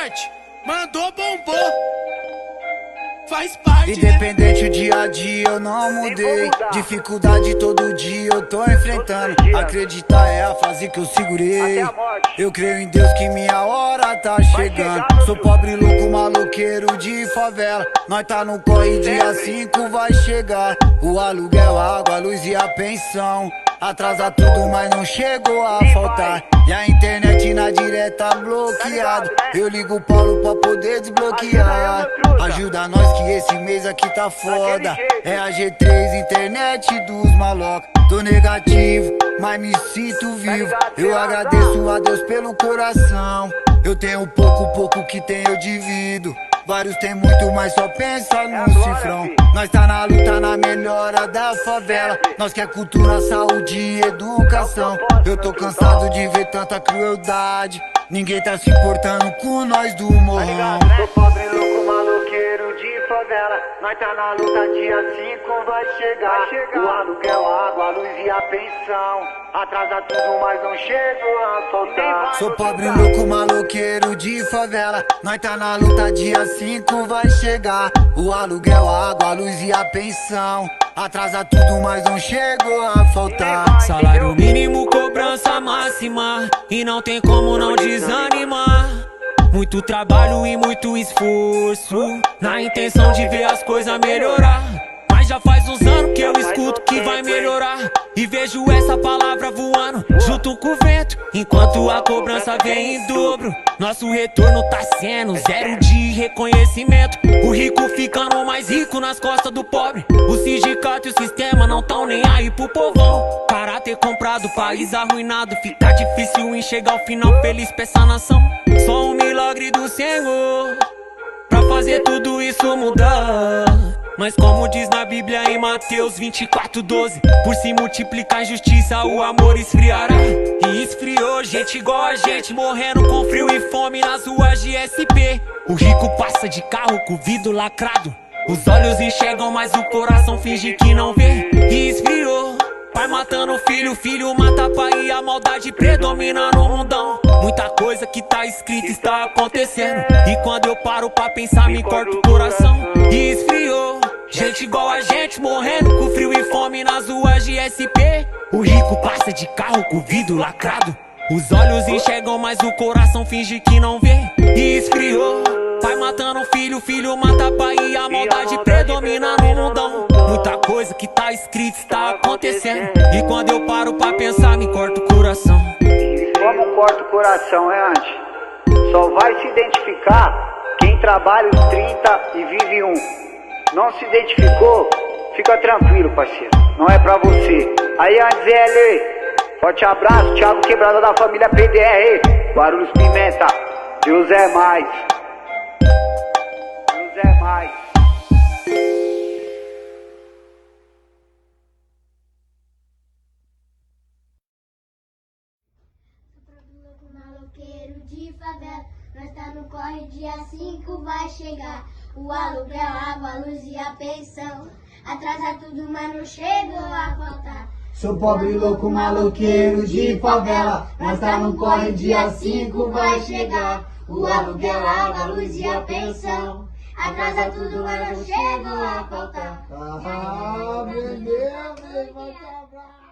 morte, mandou bombou. Faz parte, independente o dia a dia eu não mudei. Dificuldade todo dia eu tô enfrentando. Acreditar é a frase que eu segurei. Eu creio em Deus que minha hora tá chegando. Sou pobre, louco, maloqueiro de favela. Nós tá no corre, dia 5 vai chegar. O aluguel, a água, a luz e a pensão. Atrasa tudo, mas não chegou a faltar. E a internet na direta bloqueado. Eu ligo o Paulo pra poder desbloquear. Ajuda nós que esse mês aqui tá foda. É a G3, internet dos maloca. Tô negativo, mas me sinto vivo. Eu agradeço a Deus pelo coração. Eu tenho pouco que tenho eu divido. Vários tem muito, mas só pensa no cifrão. Nós tá na luta, na melhora da favela. Nós quer cultura, saúde e educação. Eu tô cansado de ver tanta crueldade. Ninguém tá se importando com nós do morrão. Sou pobre, louco, maloqueiro de favela. Nós tá na luta, dia 5 vai chegar. O aluguel, a água, a luz e a pensão. Atrasa tudo, mas não chego a faltar. Sou pobre, louco, maloqueiro de favela. Nós tá na luta, dia 5 vai chegar. O aluguel, a água, a luz e a pensão. Atrasa tudo, mas não chego a faltar. Salário mínimo, cobrança máxima. E não tem como não desanimar. Muito trabalho e muito esforço na intenção de ver as coisas melhorar. Mas já faz uns anos que eu escuto que vai melhorar. E vejo essa palavra voando junto com o vento. Enquanto a cobrança vem em dobro, nosso retorno tá sendo zero de reconhecimento. O rico ficando mais rico nas costas do pobre. O sindicato e o sistema não tão nem aí pro povão. Caráter comprado, país arruinado. Fica difícil enxergar o final feliz pra essa nação. Só um milagre do Senhor pra fazer tudo isso mudar. Mas como diz na Bíblia em Mateus 24:12, por se multiplicar a injustiça o amor esfriará. E esfriou gente igual a gente, morrendo com frio e fome nas ruas de SP. O rico passa de carro com o vidro lacrado. Os olhos enxergam, mas o coração finge que não vê. E esfriou, pai matando filho, filho mata pai e a maldade predomina no mundão. Muita coisa que tá escrita está acontecendo. E quando eu paro pra pensar me corta o coração. E esfriou, gente igual a gente morrendo com frio e fome nas ruas de SP. O rico passa de carro com o vidro lacrado. Os olhos enxergam, mas o coração finge que não vê. E esfriou, pai matando filho, filho mata pai e a maldade predomina no mundão. Muita coisa que tá escrita está acontecendo. E quando eu paro pra pensar me corta o coração. Como corta o coração, é antes? Só vai se identificar quem trabalha os 30 e vive um. Não se identificou? Fica tranquilo, parceiro, não é pra você. Aí, Anzeli, forte abraço, Thiago Quebrada da família PDR, Guarulhos Pimenta, Deus é mais. Deus é mais. Maloqueiro de favela, nós tá no corre, dia 5 vai chegar. O aluguel, a água, a luz e a pensão. Atrasa tudo, mas não chegou a faltar. Sou pobre, louco, maloqueiro de favela. Nós tá no corre, dia 5 vai chegar. O aluguel, a água, a luz e a pensão. Atrasa tudo, mas não chegou a faltar. Ah, beleza, vai acabar.